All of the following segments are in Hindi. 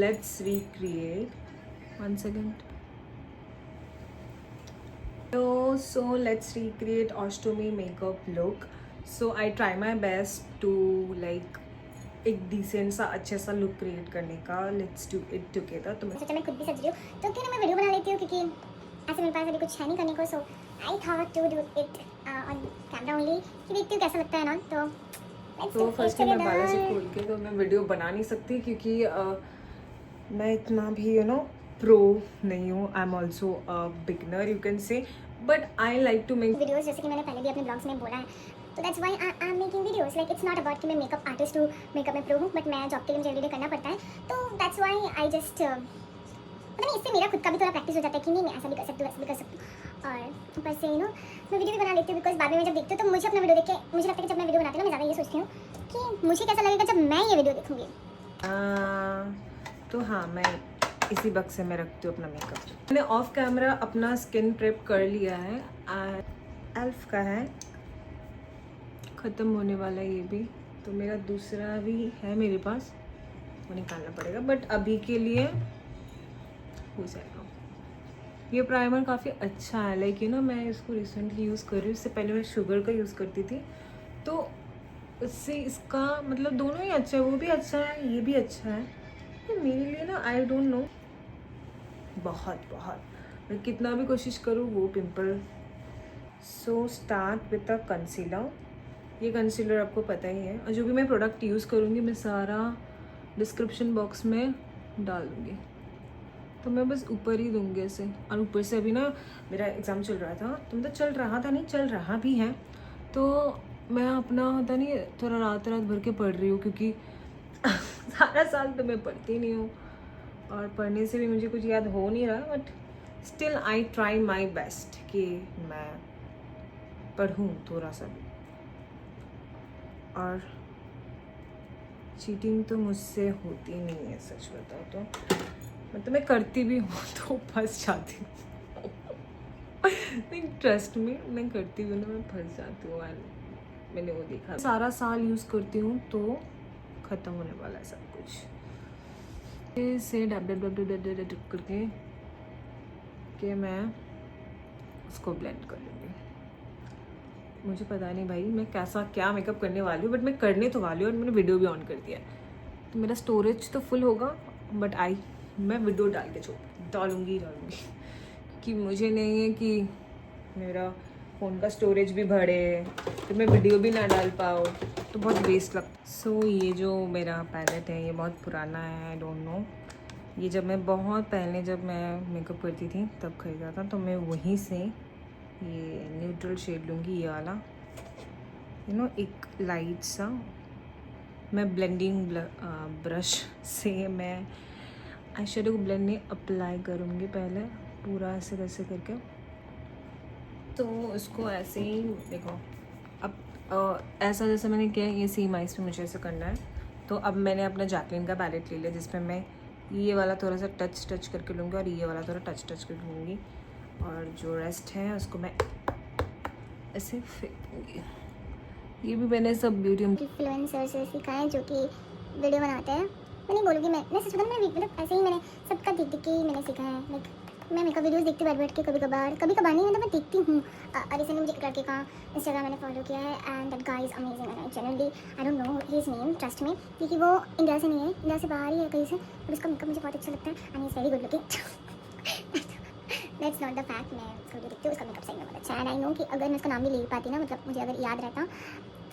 let's recreate. One second. So let's recreate Ashtami makeup look. So I try my best to like एक डिसेंट सा अच्छे सा लुक क्रिएट करने का. Let's do it together. तो मैं सोचा मैं खुद भी सज रही हूँ तो क्यों ना मैं वीडियो बना लेती हूँ, क्योंकि ऐसे मेरे पास अभी कुछ है नहीं करने को. So I thought to do it on camera only, कि देखती हूँ कैसा लगता है ना. तो फर्स्ट मैं बाला से खोल के तो मैं वीडियो बना नहीं सकती क्योंकि मैं इतना भी प्रो नहीं हूँ. I am also beginner you can say, but I like to make videos, जैसे कि मैंने पहले भी अपने ब्लॉग्स में बोला है. तो that's why I am making videos. Like it's not about कि मैं मेकअप आर्टिस्ट हूँ, मेकअप में प्रो हूँ, बट मैं जॉब के लिए मुझे वीडियो करना पड़ता है. तो दैट्स व्हाई आई जस्ट पता नहीं, इससे मेरा खुद का भी थोड़ा प्रैक्टिस हो जाता है कि नहीं मैं ऐसा भी कर सकती हूँ, ऐसा भी कर सकती हूँ. और ऊपर से मैं वीडियो भी बना लेती हूँ, बिकॉज बाद में जब देखती हूँ तो मुझे अपना वीडियो देख के मुझे लगता है कि जब मैं वीडियो बनाती हूँ मैं ज़्यादा ये सोचती हूँ कि मुझे कैसा लगेगा जब मैं ये वीडियो देखूँगी. तो हाँ, मैं इसी बक्से में रखती हूँ अपना मेकअप. मैंने ऑफ कैमरा अपना स्किन प्रेप कर लिया है. एल्फ का है, ख़त्म होने वाला है ये भी. तो मेरा दूसरा भी है मेरे पास, वो निकालना पड़ेगा, बट अभी के लिए हो जाएगा. ये प्राइमर काफ़ी अच्छा है. लाइक मैं इसको रिसेंटली यूज़ कर रही हूँ. इससे पहले मैं शुगर का यूज़ करती थी, तो उससे इसका मतलब दोनों ही अच्छा है. वो भी अच्छा है, ये भी अच्छा है. तो मेरे लिए ना आई डोंट नो, बहुत मैं कितना भी कोशिश करूँ वो pimple. So start with a concealer. ये कंसीलर आपको पता ही है, और जो भी मैं प्रोडक्ट यूज़ करूँगी मैं सारा डिस्क्रिप्शन बॉक्स में डाल दूँगी. तो मैं बस ऊपर ही दूँगी ऐसे. और ऊपर से अभी ना मेरा एग्ज़ाम चल रहा था, तो मतलब चल रहा था नहीं, चल रहा भी है. तो मैं अपना होता नहीं थोड़ा रात भर के पढ़ रही हूँ, क्योंकि सारा साल तो मैं पढ़ती नहीं हूँ और पढ़ने से भी मुझे कुछ याद हो नहीं रहा. But still I try my best कि मैं पढ़ूँ थोड़ा सा भी. और चीटिंग तो मुझसे होती नहीं है, सच बताओ तो. मतलब मैं करती भी हूँ तो फंस जाती हूँ. नहीं, ट्रस्ट में मैं करती भी ना, मैं फंस जाती हूँ. मैंने वो देखा, सारा साल यूज़ करती हूँ तो ख़त्म होने वाला है सब कुछ. से dub dub dub dub dub dub करके कि मैं उसको ब्लेंड कर लूँगी. मुझे पता नहीं भाई मैं कैसा क्या मेकअप करने वाली हूँ, बट मैं करने तो वाली हूँ. और मैंने वीडियो भी ऑन कर दिया है, तो मेरा स्टोरेज तो फुल होगा, बट मैं वीडियो डाल के डालूँगी कि मुझे नहीं है कि मेरा फ़ोन का स्टोरेज भी बढ़े तो मैं वीडियो भी ना डाल पाऊँ, तो बहुत वेस्ट लगता. सो ये जो मेरा पैलेट है ये बहुत पुराना है. आई डोंट नो, ये जब मैं बहुत पहले जब मैं मेकअप करती थी तब खरीदा था. तो मैं वहीं से ये न्यूट्रल शेड लूँगी, ये वाला एक लाइट सा. मैं ब्लेंडिंग ब्रश से मैं आई शेडो को ब्लेंड नहीं अप्लाई करूँगी पहले पूरा ऐसे करके. तो उसको ऐसे ही देखो. अब ऐसा जैसे मैंने किया ये सेम आइज़ पे मुझे ऐसे करना है. तो अब मैंने अपना जैकलिन का पैलेट ले लिया, जिसमें मैं ये वाला थोड़ा सा टच करके लूँगी और ये वाला थोड़ा टच करके लूँगी. और जो रेस्ट है उसको मैं ऐसे फेंकूँगी. ये भी मैंने सब ब्यूटी इन्फ्लुएंसर से सीखा है जो कि वीडियो बनाते हैं. मैं नहीं बोलूँगी, मैं सच बताऊँ, मैं मतलब ऐसे ही मैंने सबका देख के ही मैंने सीखा है. लाइक मैं मेकअप वीडियोस देखती हूँ बैठ के, कभी कभार नहीं, मतलब मैं देखती हूँ. रिसेंटली मुझे एक लड़के का इंस्टाग्राम मैंने फॉलो किया है, and that guy is amazing. And generally I don't know his name, trust में, क्योंकि वो इंडिया से नहीं है, इंडिया से बाहर ही है कहीं से, और उसका मेकअप मुझे बहुत अच्छा लगता है. And he is very good looking. That's not the fact. मैं उसको देखती हूँ, उसका मेकअप सही में बहुत अच्छा है. एंड आई नो कि अगर मैं उसका नाम भी ले पाती ना, मतलब मुझे अगर याद रहता,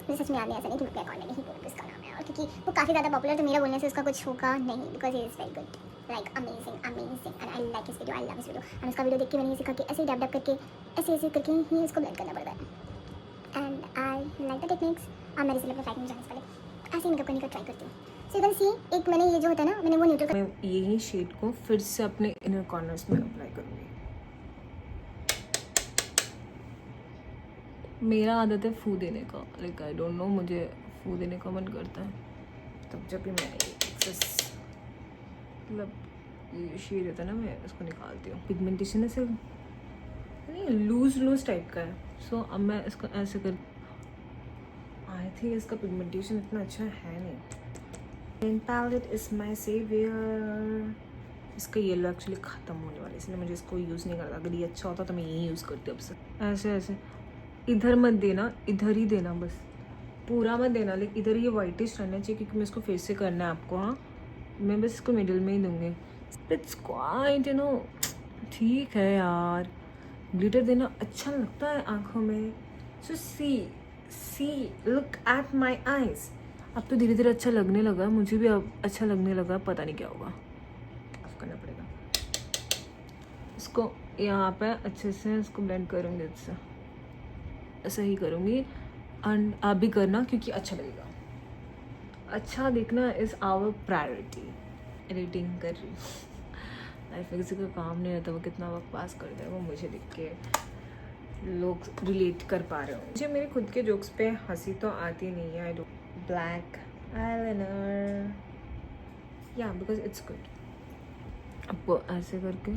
मुझे सच में याद नहीं, ऐसा नहीं कि मैं अकॉर्डिंग नहीं बोलूँ इसका नाम है. और क्योंकि वो काफ़ी ज़्यादा पॉपुलर, तो मेरा बोलने से उसका कुछ होगा नहीं, because he is very good, like amazing. And I like his video, I love his video. And उसका वीडियो देख के मैंने ये सीखा कि ऐसे ही डैप करके ऐसे करके ही उसको ब्लेंड करना पड़ता है. And I like the techniques. अब मैं इसलिए अपने फ्लाइट में जाने से पहले ऐसे ही मेकअप करने का ट्राई करती हूँ. सो यू कैन सी, एक मैंने ये जो होता है ना, मैंने वो न्यूट्रल, मैं यही शेड को फिर से अपने इनर कॉर्नर्स में अप्लाई करूँगी. मेरा आदत है फू देने का. लाइक आई डोंट नो, मुझे फू देने का मन करता है. तब जब भी मैं एक्सेस मतलब ये शेड होता है ना, मैं उसको निकालती हूँ. पिगमेंटेशन ऐसे नहीं, लूज टाइप का है. सो अब मैं इसको ऐसे कर, आई थिंक इसका पिगमेंटेशन इतना अच्छा है नहीं. Palette is my saviour. इसका येलो एक्चुअली ख़त्म होने वाला है, इसलिए मुझे इसको यूज़ नहीं करता। अगर ये अच्छा होता तो मैं यही यूज़ करती अब से। ऐसे ऐसे इधर मत देना, इधर ही देना, बस पूरा मत देना, लेकिन इधर ये वाइटिश रहना चाहिए क्योंकि मैं इसको फेस से करना है आपको। हाँ, मैं बस इसको मिडिल में ही दूँगी। इट्स क्वाइट यू नो, ठीक है यार, ग्लिटर देना अच्छा लगता है आँखों में। सो see look at my eyes. अब तो धीरे धीरे अच्छा लगने लगा, मुझे भी अब अच्छा लगने लगा, पता नहीं क्या होगा, ऑफ करना पड़ेगा इसको। यहाँ पे अच्छे से इसको ब्लेंड करूँगी, अच्छा ऐसा ही करूँगी। एंड आप भी करना क्योंकि अच्छा लगेगा। अच्छा देखना इज़ आवर प्रायोरिटी। एडिटिंग कर रही हूँ, लाइफ में किसी का काम नहीं रहता, वो कितना वक्त पास करता है वो मुझे देख के लोग रिलेट कर पा रहे हो। मुझे मेरे खुद के जोक्स पे हंसी तो आती नहीं है। आई डोंट ब्लैक आईलाइनर या बिकॉज इट्स गुड। आपको ऐसे करके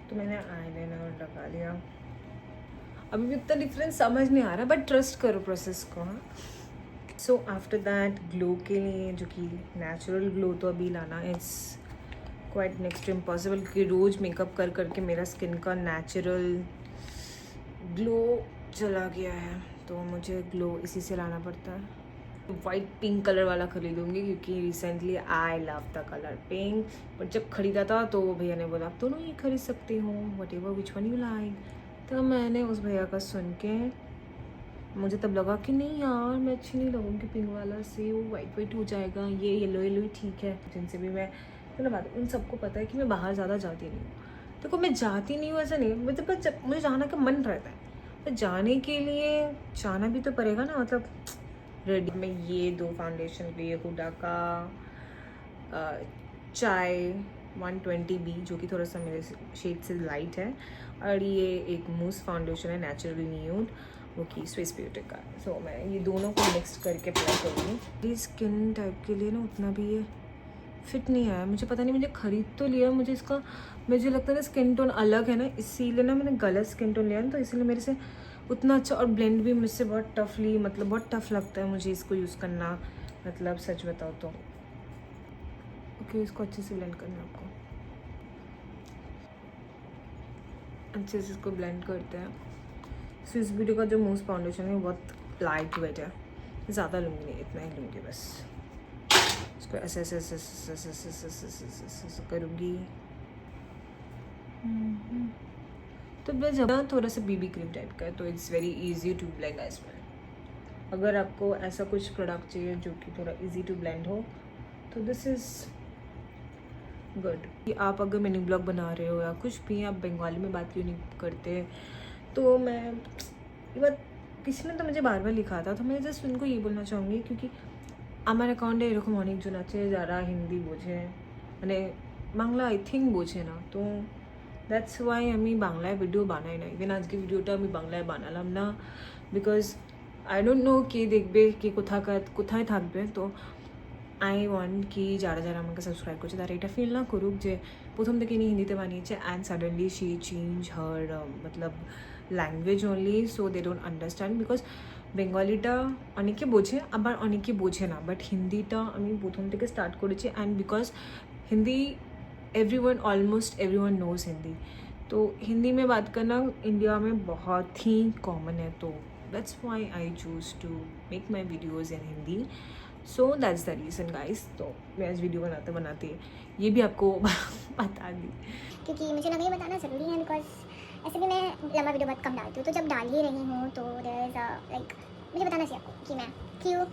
तो मैंने आईलाइनर लगा लिया। अभी भी इतना डिफरेंस समझ नहीं आ रहा, बट ट्रस्ट करो प्रोसेस को। हाँ, सो आफ्टर दैट ग्लो के लिए, जो कि नेचुरल ग्लो तो अभी लाना it's quite next to impossible, क्योंकि रोज़ मेकअप कर करके मेरा स्किन का नेचुरल ग्लो चला गया है, तो मुझे ग्लो इसी से लाना पड़ता है। वाइट पिंक कलर वाला खरीदूंगी क्योंकि recently I love the colour pink, but जब खरीदा था तो भैया ने बोला आप दोनों ही खरीद सकते हो, what ever which one you like. तो मैंने उस भैया का सुन के मुझे तब लगा कि नहीं यार, मैं अच्छी नहीं लगूँगी पिंक वाला से, वो वाइट वाइट हो जाएगा, ये येलो येलो ही ठीक है। जिनसे भी मैं तो ना बात, उन सबको पता है कि मैं बाहर ज़्यादा जाती नहीं हूँ। देखो मैं जाती नहीं हूँ ऐसा नहीं, मतलब पर जब मुझे जाना का मन रहता है तो जाने के लिए जाना भी तो पड़ेगा ना, मतलब रेडी। मैं ये 2 फाउंडेशन लिए हुडा का चाय 120B, जो कि थोड़ा सा मेरे शेड से लाइट है, और ये एक मूस फाउंडेशन है नेचुरली न्यूड, वो कि स्विस ब्यूटी का। सो मैं ये दोनों को मिक्स करके अप्लाई करूँगी। ये स्किन टाइप के लिए ना उतना भी ये फिट नहीं आया, मुझे पता नहीं, मुझे ख़रीद तो लिया, मुझे इसका मुझे लगता है स्किन टोन अलग है ना, इसीलिए ना मैंने गलत स्किन टोन लिया ना, तो इसीलिए मेरे से उतना अच्छा, और ब्लेंड भी मुझसे बहुत टफली, मतलब बहुत टफ लगता है मुझे इसको यूज़ करना, मतलब सच बताओ तो। ओके, इसको अच्छे से ब्लेंड करना है आपको, अच्छे से इसको ब्लेंड करते हैं। स्विस ब्यूटी का जो मूस फाउंडेशन है बहुत लाइट वेट है, ज़्यादा लूँगी नहीं, इतना ही लूँगी बस। इसको ऐसे ऐसे ऐसे ऐसे ऐसे ऐसे ऐसे ऐसे ऐसे करूँगी। तो मैं जब ना थोड़ा सा बीबी क्रीम टाइप का है, तो it's very easy to blend as well. अगर आपको ऐसा कुछ प्रोडक्ट चाहिए जो कि थोड़ा इजी टू ब्लेंड हो, तो दिस इज़ गुड। आप अगर मिनी ब्लॉग बना रहे हो या कुछ भी, आप बंगाली में बात क्यों नहीं करते, तो मैं ये बात किसी ने तो मुझे बार बार लिखा था, तो मैं जस्ट उनको ये बोलना चाहूँगी, क्योंकि আমার অ্যাকাউন্টে এরকম অনেকজন আছে যারা হিন্দি বোঝে, মানে বাংলা আই থিঙ্ক বোঝে না, তো দ্যাটস ওয়াই আমি বাংলায় ভিডিও বানাই না। ইভেন আজকে ভিডিওটা আমি বাংলায় বানালাম না, বিকজ আই ডোন্ট নো কে দেখবে, কে কোথায় থাকবে। তো আই ওয়ান্ট কি যারা যারা আমাকে সাবস্ক্রাইব করছে তারা এটা ফিল না করুক যে প্রথম থেকে ইনি হিন্দিতে বানিয়েছে and suddenly she change her মতলব language only, so they don't understand. Because বেঙ্গলিটা অনেকে বোঝে, আবার অনেকে বোঝে না, বাট হিন্দিটা আমি প্রথম থেকে স্টার্ট করেছি, and because Hindi everyone almost everyone knows Hindi, तो हिंदी में बात करना इंडिया में बहुत ही कॉमन है, तो that's why I choose to make my videos in Hindi. So that's the reason guys. तो मैं आज वीडियो बनाते ये भी आपको बता दी, क्योंकि मुझे लगा ये बताना ज़रूरी है, बिकॉज ऐसे भी मैं लंबा वीडियो बहुत कम डालती हूँ, तो जब डाल ही रही हूँ तो देयर इज़ लाइक मुझे बताना चाहिए आपको कि मैं क्यों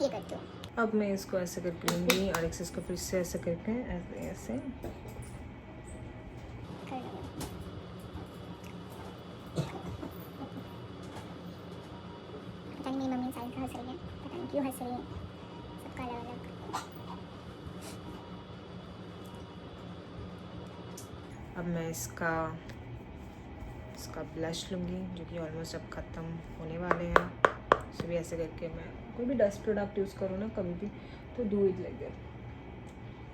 ये करती हूँ। अब मैं इसको ऐसे करके लूँगी और इसको फिर से ऐसे करके ऐसे ऐसे कर लूँगी। पता नहीं मेरी मम्मी साइड से हंस रही है, पता नहीं क्यों हंस रही है, सबका अलग अलग। अब मैं इसका ब्लश लूँगी, जो कि ऑलमोस्ट अब ख़त्म होने वाले हैं। सो भी ऐसे करके मैं कोई भी डस्ट प्रोडक्ट यूज़ करो ना कभी भी, तो डू इट लाइक दैट।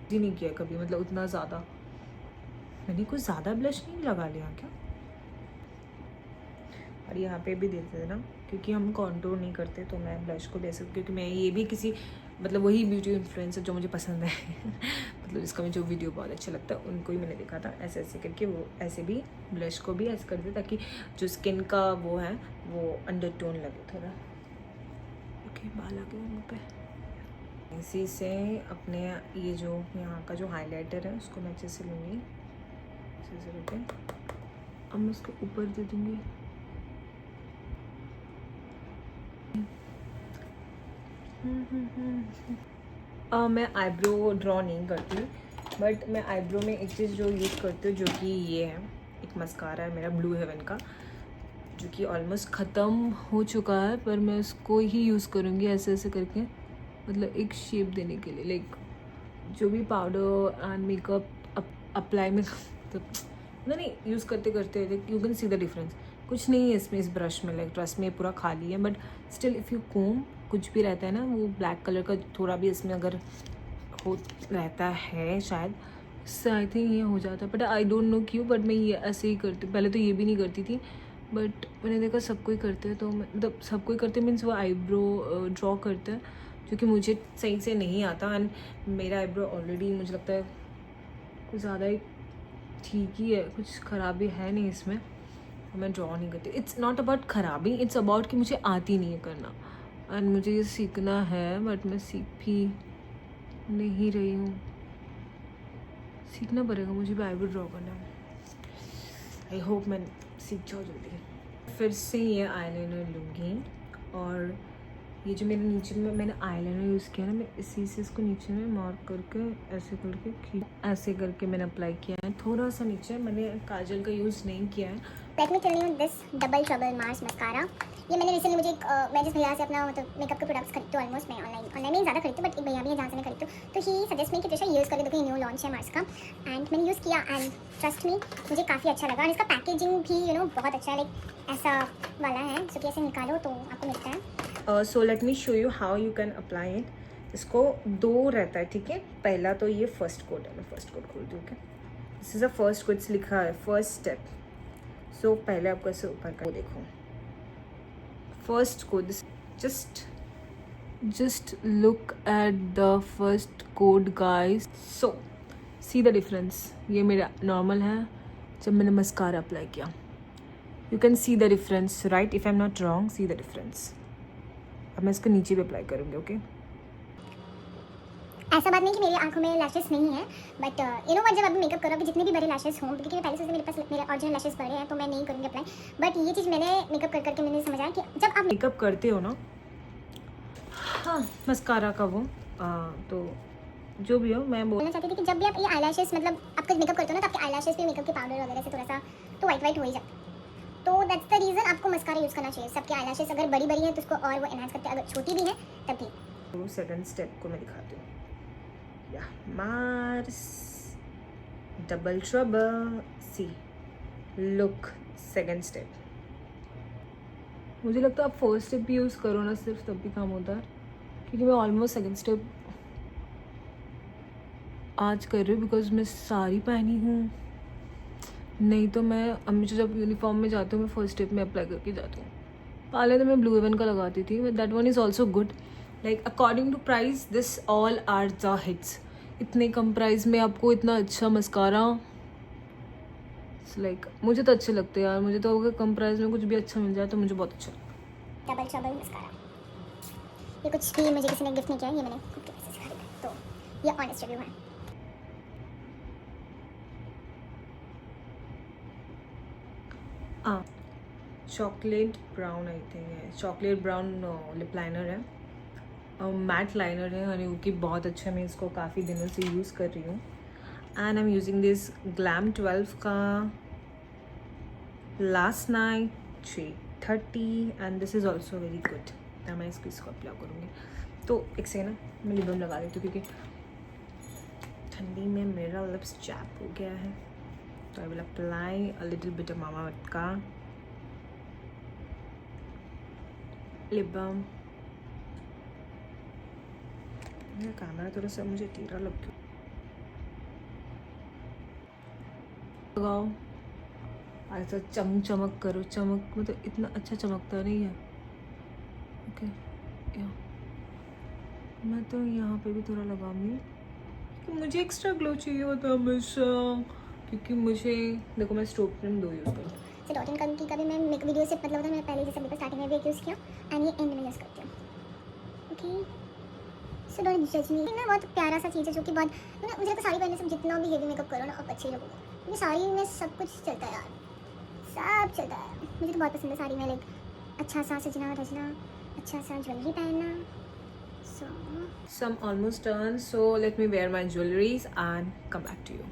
जी नहीं किया कभी, मतलब उतना ज़्यादा मैंने कुछ ज़्यादा ब्लश नहीं लगा लिया क्या। और यहाँ पे भी देते थे ना, क्योंकि हम कॉन्टूर नहीं करते तो मैं ब्लश को ले सकती, क्योंकि मैं ये भी किसी मतलब वही ब्यूटी इन्फ्लुएंसर जो मुझे पसंद है मतलब जिसका मुझे जो वीडियो बहुत अच्छा लगता है उनको ही मैंने देखा था ऐसे ऐसे करके वो ऐसे भी ब्लश को भी ऐसे करते ताकि जो स्किन का वो है वो अंडरटोन लगे थोड़ा। ओके, बाल आ गए मुँह पे। इसी से अपने ये जो यहाँ का जो हाइलाइटर है उसको मैं अच्छे से लूँगी, अच्छे से करके अब मैं उसके ऊपर दे दूँगी। मैं आईब्रो ड्रॉ नहीं करती, बट मैं आईब्रो में एक चीज़ जो यूज़ करती हूँ जो कि ये है, एक मस्कारा है मेरा ब्लू हेवन का, जो कि ऑलमोस्ट ख़त्म हो चुका है, पर मैं उसको ही यूज़ करूँगी ऐसे ऐसे करके, मतलब एक शेप देने के लिए। लाइक जो भी पाउडर एंड मेकअप अप्लाई में नहीं यूज़ करते करते you can see the difference. कुछ नहीं है इसमें, इस ब्रश में, लाइक ब्रश में पूरा खाली है, बट स्टिल इफ़ यू कोम कुछ भी रहता है ना, वो ब्लैक कलर का थोड़ा भी इसमें अगर हो रहता है शायद, उससे आई थिंक ये हो जाता है, बट आई डोंट नो क्यों, बट मैं ये ऐसे ही करती। पहले तो ये भी नहीं करती थी, बट मैंने देखा सब कोई करते हैं, तो मतलब सब कोई करते मीन्स वो आईब्रो ड्रॉ करते हैं, जो कि मुझे सही से नहीं आता। एंड मेरा आईब्रो ऑलरेडी मुझे लगता है कुछ ज़्यादा ही ठीक ही है, कुछ ख़राबी है नहीं इसमें, मैं ड्रॉ नहीं करती। इट्स नॉट अबाउट ख़राबी, इट्स अबाउट कि मुझे आती नहीं है करना, एंड मुझे ये सीखना है, बट मैं सीख भी नहीं रही हूँ। सीखना पड़ेगा मुझे भी आईब्रो ड्रॉ करना। आई होप मैं सीख जाऊँ जल्दी। फिर से ये आईलाइनर लूँगी, और ये जो मेरे नीचे में मैंने आईलाइनर यूज़ किया ना, मैं इसी से इसको नीचे में मार्क करके ऐसे करके मैंने अप्लाई किया है। थोड़ा सा नीचे, मैंने काजल का यूज़ नहीं किया है। Let me tell you this double trouble Mars mascara. ये मैंने रिसेंटली मुझे मैं जिस भैया से अपना मतलब मेकअप के प्रोडक्ट्स खरीदती हूँ, ऑलमोस्ट मैं ऑनलाइन में ज़्यादा खरीदती हूँ, बट एक भैया भी है जहाँ से मैं खरीदती हूँ, तो ही सजेस्ट मी कि त्रिशा यूज़ करके देखो, न्यू लॉन्च है मार्स का, एंड मैंने यूज़ किया एंड ट्रस्ट मी मुझे काफ़ी अच्छा लगा। और इसका पैकेजिंग भी बहुत अच्छा है, लाइक ऐसा वाला है जो कि ऐसे निकालो तो आपको मिलता है। So let me show you how you can apply it. इसको 2 रहता है, ठीक है। पहला तो ये फर्स्ट कोड है, मैं फर्स्ट कोड खोल दूँ। Okay, this is a first code, लिखा है फर्स्ट स्टेप। सो पहले आपको ऐसे ऊपर का देखो, first code, just look at the first code guys. So see the difference, ये मेरा नॉर्मल है, जब मैंने मस्कारा अप्लाई किया, you can see the difference right, if I'm not wrong, see the difference। अब मैं इसको नीचे भी अप्लाई करूँगी। ओके, ऐसा बात नहीं कि मेरी आंखों में लैशेस नहीं है, बट यू नो व्हाट, जब अभी मेकअप करो कि जितने भी बड़े लैशेस हों, क्योंकि पहले से मेरे पास मेरे ओरिजिनल लैशेस बड़े हैं, तो मैं नहीं करूँगी अप्लाई, बट ये चीज़ मैंने मेकअप कर करके मैंने समझा कि जब आप मेकअप करते हो ना, हाँ मस्कारा का वो तो जो भी हो, मैं बोलना चाहती थी कि जब भी आप ये आईलैशेस मतलब आपका मेकअप करते हो ना, तो आपके आईलैशेस पे मेकअप के पाउडर वगैरह से थोड़ा सा तो वाइट हो ही जाता है, तो दैट्स द रीज़न आपको मस्कारा यूज़ करना चाहिए। सबके आईलैशेस अगर बड़ी है तो उसको और वो एनहांस करते हैं, अगर छोटी भी है तब भी। सेकंड स्टेप को मैं दिखाती हूँ, या Mars double trouble, see look second step. मुझे लगता है आप फर्स्ट स्टेप भी यूज़ करो ना सिर्फ, तब भी काम होता है, क्योंकि मैं ऑलमोस्ट सेकंड स्टेप आज कर रही हूँ, बिकॉज मैं साड़ी पहनी हूँ, नहीं तो मैं अम्मी जब यूनिफॉर्म में जाती हूँ मैं फर्स्ट स्टेप में अप्लाई करके जाती हूँ। पहले तो मैं ब्लू हेवन का लगाती थी, but that one is also good, like according to price this all are the hits. इतने कम प्राइस में आपको इतना अच्छा मस्कारा, लाइक मुझे तो अच्छे लगते हैं यार, मुझे तो अगर कम प्राइस में कुछ भी अच्छा मिल जाए तो मुझे बहुत अच्छा लगता है। डबल ट्रबल मस्कारा, ये कुछ भी मुझे किसी ने गिफ्ट नहीं किया, ये मैंने खुद के पैसे से खरीदा, तो ये ऑनेस्ट रिव्यू है। चॉकलेट ब्राउन आई थिंक है, चॉकलेट ब्राउन लिप लाइनर है, मैट लाइनर है, और कि बहुत अच्छा, मैं इसको काफ़ी दिनों से यूज़ कर रही हूँ। And I am using this glam 12 का last night 3:30, and this is also very good. मैं इसको अप्लाई करूँगी, तो एक सेकेंड ना मैं लिप बाम लगा देती हूँ, क्योंकि ठंडी में मेरा लिप्स चैप हो गया है, तो I will apply a little bit of Mamaearth का लिप बाम। मेरा कैमरा थोड़ा सा मुझे टीरा लग गया। लगाओ, ऐसा चमक करो, चमक मतलब इतना अच्छा चमकता नहीं है। ओके मैं तो यहाँ पे भी थोड़ा लगाऊंगी कि मुझे एक्स्ट्रा ग्लो चाहिए होता है हमेशा, क्योंकि मुझे देखो मैं स्ट्रोक क्रीम 2 यूज़ करूँ। से डॉट इन कंकी का भी मैं मेक वीडियो से मतलब होता है, मैंने पहले जैसे अभी स्टार्टिंग में भी एक यूज़ किया एंड ये एंड में यूज़ करती हूँ। ओके सो डोंट जज मी। ना बहुत प्यारा सा चीज़ है जो कि बहुत मतलब मुझे लगता है साड़ी पहनने से जितना भी हेवी मेकअप करो ना आप अच्छे लगोगे, क्योंकि साड़ी में सब कुछ चलता है यार, सब चलता है। मुझे तो बहुत पसंद है साड़ी में, लाइक अच्छा सा सजना धजना, अच्छा सा ज्वेलरी पहनना। सो So I'm almost done, so let me wear my jewelries and come back to you.